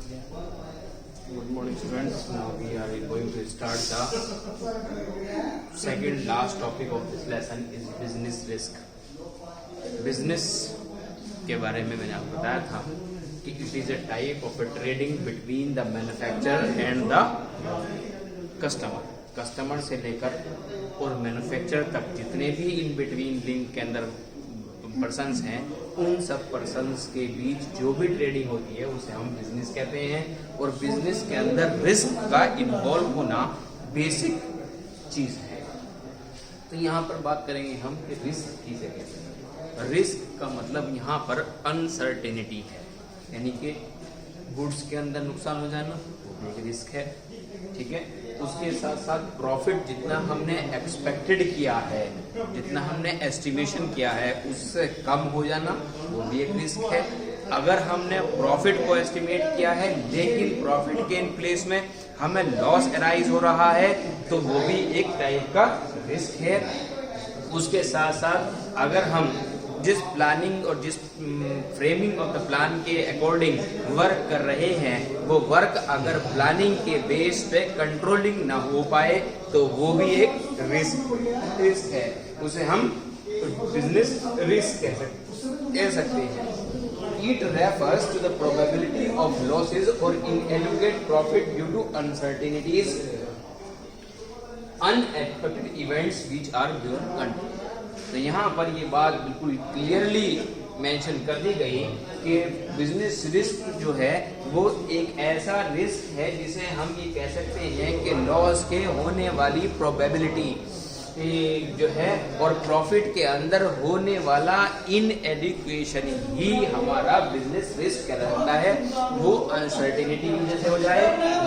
Good morning, students. Now we are going to start the second last topic of this lesson is business risk. Business के बारे में मैंने आपको बताया था कि it is a type of a trading between the manufacturer and the customer. Customer से लेकर और मैन्युफैक्चरर तक जितने भी इन बिटवीन लिंक के अंदर पर्सन्स हैं, उन सब पर्सन्स के बीच जो भी ट्रेडिंग होती है उसे हम बिजनेस कहते हैं। और बिजनेस के अंदर रिस्क का इन्वॉल्व होना बेसिक चीज है। तो यहाँ पर बात करेंगे हम कि रिस्क किसे कहते हैं। रिस्क का मतलब यहाँ पर अनसर्टेनिटी है, यानी कि गुड्स के अंदर नुकसान हो जाना वो एक रिस्क है, ठीक है। उसके साथ साथ प्रॉफिट जितना हमने एक्सपेक्टेड किया है, जितना हमने एस्टिमेशन किया है उससे कम हो जाना वो भी एक रिस्क है। अगर हमने प्रॉफिट को एस्टिमेट किया है लेकिन प्रॉफिट के इन प्लेस में हमें लॉस अराइज हो रहा है तो वो भी एक टाइप का रिस्क है। उसके साथ साथ अगर हम जिस प्लानिंग और जिस फ्रेमिंग ऑफ द प्लान के अकॉर्डिंग वर्क कर रहे हैं वो वर्क अगर प्लानिंग के बेस पे कंट्रोलिंग ना हो पाए तो वो भी एक रिस्क है, उसे हम बिजनेस रिस्क कह सकते हैं। It refers to the probability of losses or inadequate profit due to uncertainties, unexpected events which are beyond control। तो यहाँ पर ये बात बिल्कुल क्लियरली मेंशन कर दी गई कि बिजनेस रिस्क जो है वो एक ऐसा रिस्क है जिसे हम ये कह सकते हैं कि लॉस के होने वाली प्रोबेबिलिटी जो है और प्रॉफिट के अंदर होने वाला इनएडिक्वेशन ही हमारा बिजनेस रिस्क कहलाता है। वो अनसर्टेनिटी की वजह से हो जाए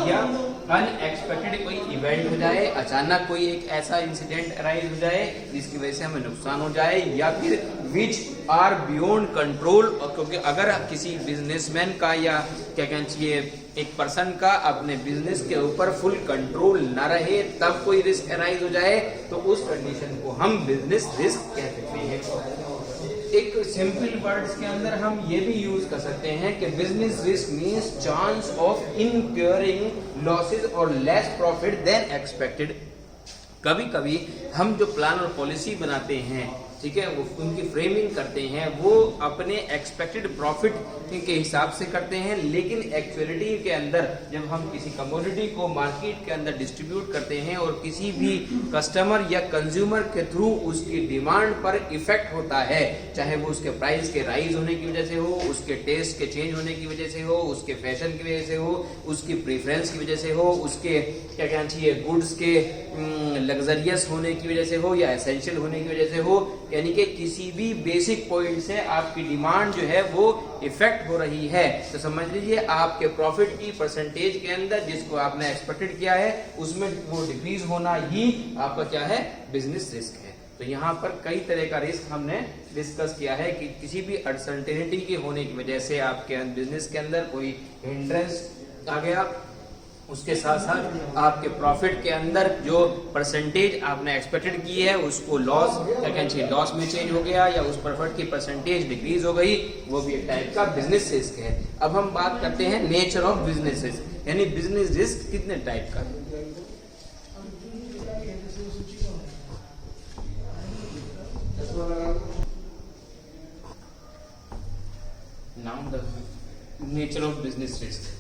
या अनएक्सपेक्टेड कोई इवेंट हो जाए, अचानक कोई एक ऐसा इंसिडेंट अराइज हो जाए जिसकी वजह से हमें नुकसान हो जाए, या फिर विच आर बियॉन्ड कंट्रोल। क्योंकि अगर किसी बिजनेसमैन का या क्या कहना चाहिए एक पर्सन का अपने बिजनेस के ऊपर फुल कंट्रोल ना रहे तब कोई रिस्क अराइज हो जाए तो उस कंडीशन को हम बिजनेस रिस्क कह सकते हैं। एक सिंपल वर्ड्स के अंदर हम ये भी यूज कर सकते हैं कि business risk means chance of incurring losses और लेस प्रॉफिट देन एक्सपेक्टेड। कभी कभी हम जो प्लान और पॉलिसी बनाते हैं, ठीक है, वो उनकी फ्रेमिंग करते हैं वो अपने एक्सपेक्टेड प्रॉफिट के हिसाब से करते हैं, लेकिन एक्चुअलिटी के अंदर जब हम किसी कमोडिटी को मार्केट के अंदर डिस्ट्रीब्यूट करते हैं और किसी भी कस्टमर या कंज्यूमर के थ्रू उसकी डिमांड पर इफेक्ट होता है, चाहे वो उसके प्राइस के राइज होने की वजह से हो, उसके टेस्ट के चेंज होने की वजह से हो, उसके फैशन की वजह से हो, उसकी प्रेफरेंस की वजह से हो, उसके क्या कहना चाहिए गुड्स के लग्जरियस होने की वजह से हो या एसेंशियल होने की वजह से हो, यानी कि किसी भी बेसिक पॉइंट से आपकी डिमांड जो है वो इफेक्ट हो रही है, तो समझ लीजिए आपके प्रॉफिट की परसेंटेज के अंदर जिसको आपने एक्सपेक्टेड किया है उसमें वो डिक्रीज होना ही आपका क्या है, बिजनेस रिस्क है। तो यहाँ पर कई तरह का रिस्क हमने डिस्कस किया है कि किसी भी अनसर्टेनिटी के होने की वजह से आपके बिजनेस के अंदर कोई हिंड्रेंस आ गया, उसके साथ साथ आपके प्रॉफिट के अंदर जो परसेंटेज आपने एक्सपेक्टेड की है उसको लॉस क्या कहना चाहिए लॉस में चेंज हो गया या उस प्रॉफिट की परसेंटेज डिक्रीज हो गई, वो भी एक टाइप का बिजनेस रिस्क है। अब हम बात करते हैं नेचर ऑफ बिजनेस रिस्क, यानी बिजनेस रिस्क कितने टाइप का। Now the nature of business risk,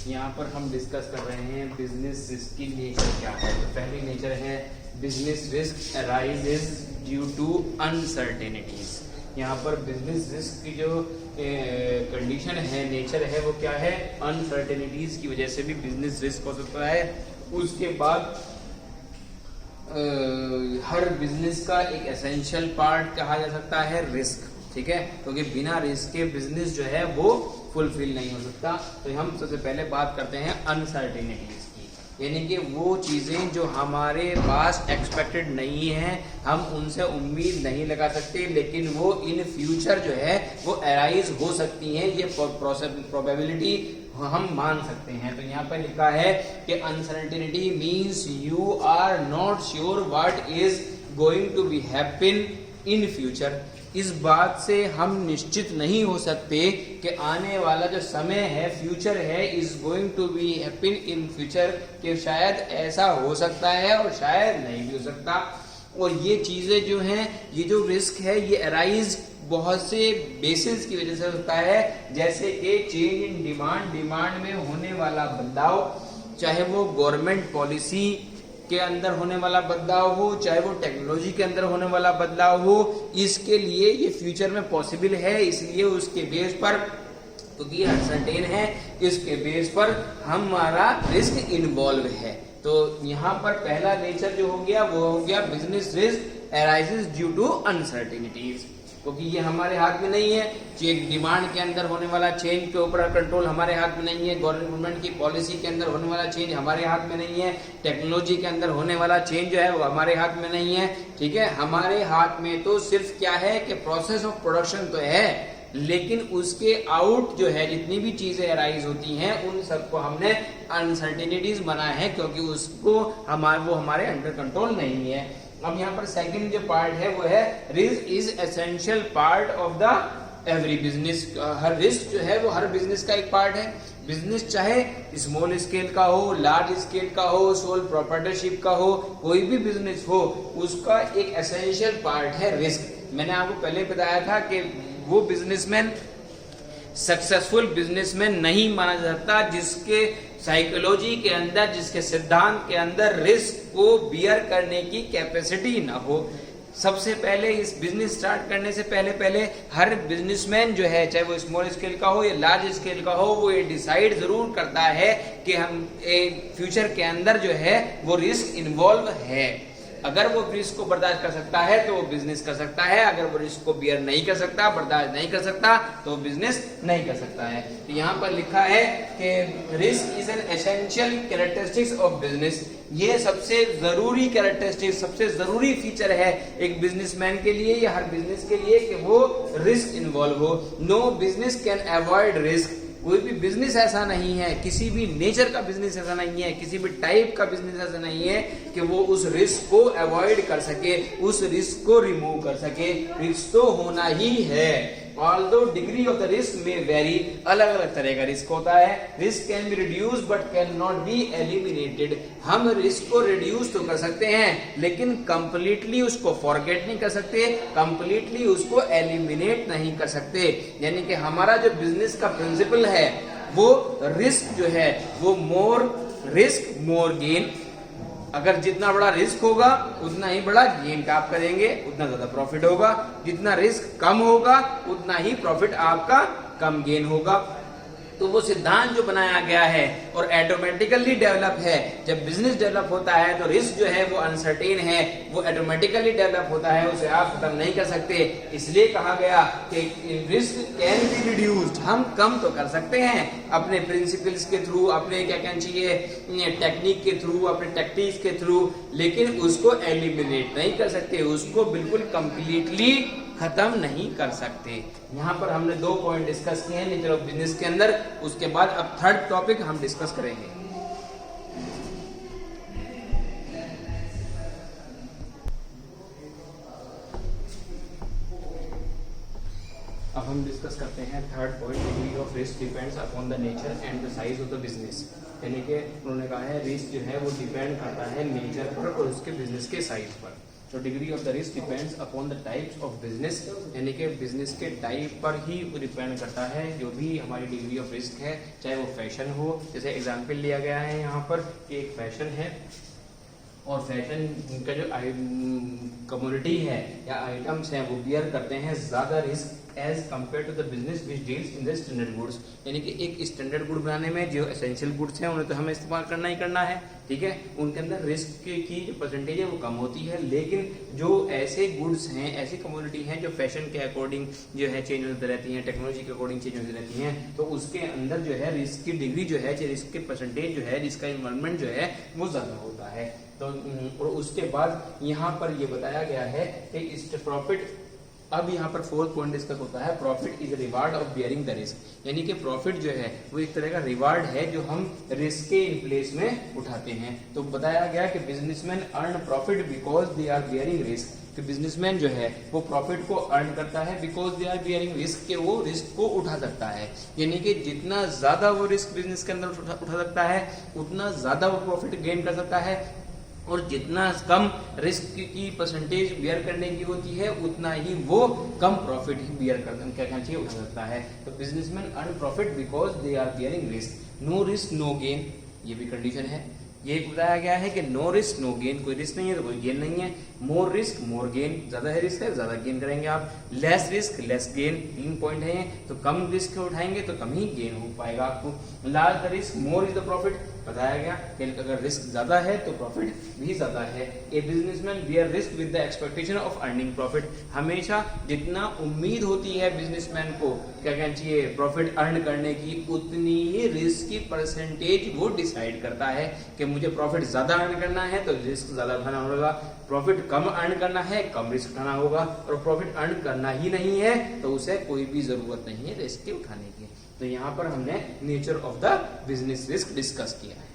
यहाँ पर हम डिस्कस कर रहे हैं बिजनेस रिस्क की नेचर क्या है। तो पहली नेचर है business risk arises due to uncertainties. यहाँ पर बिजनेस रिस्क की जो कंडीशन है, नेचर है, वो क्या है, अनसर्टेनिटीज की वजह से भी बिजनेस रिस्क हो सकता है। उसके बाद हर बिजनेस का एक एसेंशियल पार्ट कहा जा सकता है रिस्क, ठीक है, क्योंकि बिना रिस्क के बिजनेस जो है वो फुलफिल नहीं हो सकता। तो हम सबसे पहले बात करते हैं अनसर्टेनिटीज की, यानी कि वो चीजें जो हमारे पास एक्सपेक्टेड नहीं है, हम उनसे उम्मीद नहीं लगा सकते, लेकिन वो इन फ्यूचर जो है वो अराइज हो सकती हैं, ये प्रोबेबिलिटी हम मान सकते हैं। तो यहाँ पर लिखा है कि uncertainty means you are not sure what is going to be happen in future. इस बात से हम निश्चित नहीं हो सकते कि आने वाला जो समय है, फ्यूचर है, is going to be happen in future, कि शायद ऐसा हो सकता है और शायद नहीं भी हो सकता। और ये चीजें जो हैं, ये जो रिस्क है, ये अराइज बहुत से बेसिस की वजह से होता है, जैसे कि चेंज इन डिमांड, डिमांड में होने वाला बदलाव, चाहे वो गवर्नमेंट पॉलिसी के अंदर होने वाला बदलाव हो, चाहे वो टेक्नोलॉजी के अंदर होने वाला बदलाव हो, इसके लिए ये फ्यूचर में पॉसिबल है। इसलिए उसके बेस पर, क्योंकि ये अनसर्टेन है, इसके बेस पर हमारा रिस्क इन्वॉल्व है। तो यहाँ पर पहला नेचर जो हो गया वो हो गया business risk arises due to uncertainties, क्योंकि ये हमारे हाथ में नहीं है। डिमांड के अंदर होने वाला चेंज के ऊपर कंट्रोल हमारे हाथ में नहीं है, गवर्नमेंट की पॉलिसी के अंदर होने वाला चेंज हमारे हाथ में नहीं है, टेक्नोलॉजी के अंदर होने वाला चेंज जो है वो हमारे हाथ में नहीं है। ठीक है, हमारे हाथ में तो सिर्फ क्या है कि प्रोसेस ऑफ प्रोडक्शन तो है, लेकिन उसके आउट जो है जितनी भी चीजें अराइज होती हैं उन सबको हमने अनसर्टेनिटीज बना है, क्योंकि उसको वो हमारे अंडर कंट्रोल नहीं है। अब यहाँ पर सेकंड जो पार्ट है वो है risk is essential part of the every business. Her risk जो है वो हर बिजनेस का एक पार्ट है। बिजनेस चाहे स्मॉल स्केल का हो, लार्ज स्केल का हो, सोल प्रोप्राइटरशिप का हो, कोई भी बिजनेस हो, उसका एक एसेंशियल पार्ट है रिस्क। मैंने आपको पहले बताया था कि वो बिजनेसमैन सक्सेसफुल बिजनेसमैन नहीं माना जाता जिसके साइकोलॉजी के अंदर, जिसके सिद्धांत के अंदर रिस्क को बियर करने की कैपेसिटी ना हो। सबसे पहले इस बिजनेस स्टार्ट करने से पहले हर बिजनेसमैन जो है, चाहे वो स्मॉल स्केल का हो या लार्ज स्केल का हो, वो ये डिसाइड जरूर करता है कि हम फ्यूचर के अंदर जो है वो रिस्क इन्वॉल्व है। अगर वो रिस्क को बर्दाश्त कर सकता है तो वो बिजनेस कर सकता है, अगर वो रिस्क को बियर नहीं कर सकता, बर्दाश्त नहीं कर सकता, तो वो बिजनेस नहीं कर सकता है। तो यहाँ पर लिखा है कि risk is an essential characteristics of business. ये सबसे जरूरी कैरेक्टरिस्टिक्स, सबसे जरूरी फीचर है एक बिजनेसमैन के लिए या हर बिजनेस के लिए कि वो रिस्क इन्वॉल्व हो। No business can avoid risk. कोई भी बिजनेस ऐसा नहीं है, किसी भी नेचर का बिजनेस ऐसा नहीं है, किसी भी टाइप का बिजनेस ऐसा नहीं है कि वो उस रिस्क को अवॉइड कर सके, उस रिस्क को रिमूव कर सके। रिस्क तो होना ही है। Although degree of the risk में वेरी, अलग अलग तरह का रिस्क होता है। Risk can be reduce but can not be eliminated. हम रिस्क को रिड्यूस तो कर सकते हैं, लेकिन कंप्लीटली उसको फॉरगेट नहीं कर सकते, कंप्लीटली उसको एलिमिनेट नहीं कर सकते। यानी कि हमारा जो बिजनेस का प्रिंसिपल है वो रिस्क जो है वो मोर रिस्क मोर गेन। अगर जितना बड़ा रिस्क होगा उतना ही बड़ा गेन आप करेंगे, उतना ज्यादा प्रॉफिट होगा। जितना रिस्क कम होगा उतना ही प्रॉफिट आपका कम गेन होगा। तो वो सिद्धांत जो बनाया गया है और ऑटोमेटिकली डेवलप है। जब बिजनेस डेवलप होता है तो रिस्क जो है वो अनसर्टेन है, वो ऑटोमेटिकली डेवलप होता है, उसे आप खत्म नहीं कर सकते। इसलिए कहा गया कि रिस्क कैन बी रिड्यूस्ड। हम कम तो कर सकते हैं अपने प्रिंसिपल्स के थ्रू, अपने क्या कहना चाहिए टेक्निक के थ्रू, अपने टैक्टिक्स के थ्रू, लेकिन उसको एलिमिनेट नहीं कर सकते, उसको बिल्कुल कंप्लीटली खत्म नहीं कर सकते। यहाँ पर हमने 2 पॉइंट डिस्कस किए हैं नेचर ऑफ बिजनेस के अंदर। उसके बाद अब थर्ड टॉपिक हम डिस्कस करेंगे। अब हम डिस्कस करते हैं third point, degree of risk depends upon the nature and the size of the business. यानी कि उन्होंने कहा है रिस्क जो है वो डिपेंड करता है नेचर पर और उसके बिजनेस के साइज पर। तो degree of the risk depends upon the types of business, यानी कि बिजनेस के टाइप पर ही डिपेंड करता है जो भी हमारी डिग्री ऑफ रिस्क है। चाहे वो फैशन हो, जैसे एग्जांपल लिया गया है यहाँ पर कि एक फैशन है और फैशन का जो कम्युनिटी है या आइटम्स हैं वो बियर करते हैं ज्यादा risk as compare to the business which deals in the standard goods. यानी कि एक स्टैंडर्ड गुड बनाने में जो एसेंशियल गुड्स हैं उन्हें तो हमें इस्तेमाल करना ही करना है, ठीक है। उनके अंदर रिस्क की जो परसेंटेज है वो कम होती है, लेकिन जो ऐसे गुड्स हैं, ऐसी कम्युनिटी हैं जो फैशन के अकॉर्डिंग जो है चेंज होती रहती हैं, टेक्नोलॉजी के अकॉर्डिंग चेंज होती रहती हैं, तो उसके अंदर जो है रिस्क की डिग्री जो है, रिस्क की परसेंटेज जो है, रिस्क का इन्वॉल्वमेंट जो है वो ज्यादा होता है। तो और उसके बाद यहाँ पर ये बताया गया है कि इस प्रॉफिट, अब यहाँ पर 4th पॉइंट डिस्कस होता है, profit is reward of bearing the risk. यानी कि प्रॉफिट जो है वो एक तरह का रिवार्ड है जो हम रिस्क के इन प्लेस में उठाते हैं। तो बताया गया कि businessman earn profit because they are bearing risk. कि बिजनेसमैन जो है वो प्रॉफिट को अर्न करता है because they are bearing risk, के वो रिस्क को उठा सकता है। यानी कि जितना ज्यादा वो रिस्क बिजनेस के अंदर उठा सकता है उतना ज्यादा वो प्रॉफिट गेन कर सकता है, और जितना कम रिस्क की परसेंटेज बियर करने की होती है उतना ही वो कम प्रॉफिट ही बियर करना चाहिए उठा सकता है। तो businessman earn profit because they are bearing risk. No risk no gain, ये भी कंडीशन है। ये बताया गया है कि नो रिस्क नो गेन, कोई रिस्क नहीं है तो कोई गेन नहीं है। मोर रिस्क मोर गेन, ज्यादा है रिस्क है ज्यादा गेन करेंगे आप। Less risk less gain, 3 point है, तो कम रिस्क उठाएंगे तो कम ही गेन हो पाएगा आपको। Large the risk more is the profit, बताया गया कि अगर रिस्क ज्यादा है तो प्रॉफिट भी ज्यादा है। A businessman bear risk with the expectation of earning profit, हमेशा जितना उम्मीद होती है बिजनेसमैन को क्या कहना चाहिए प्रॉफिट अर्न करने की, उतनी ही रिस्क की परसेंटेज वो डिसाइड करता है कि मुझे प्रॉफिट ज्यादा अर्न करना है तो रिस्क ज्यादा उठाना होगा, प्रॉफिट कम अर्न करना है कम रिस्क उठाना होगा, और प्रॉफिट अर्न करना ही नहीं है तो उसे कोई भी जरूरत नहीं है रिस्क के उठाने की। तो यहाँ पर हमने nature of the business risk discuss किया है।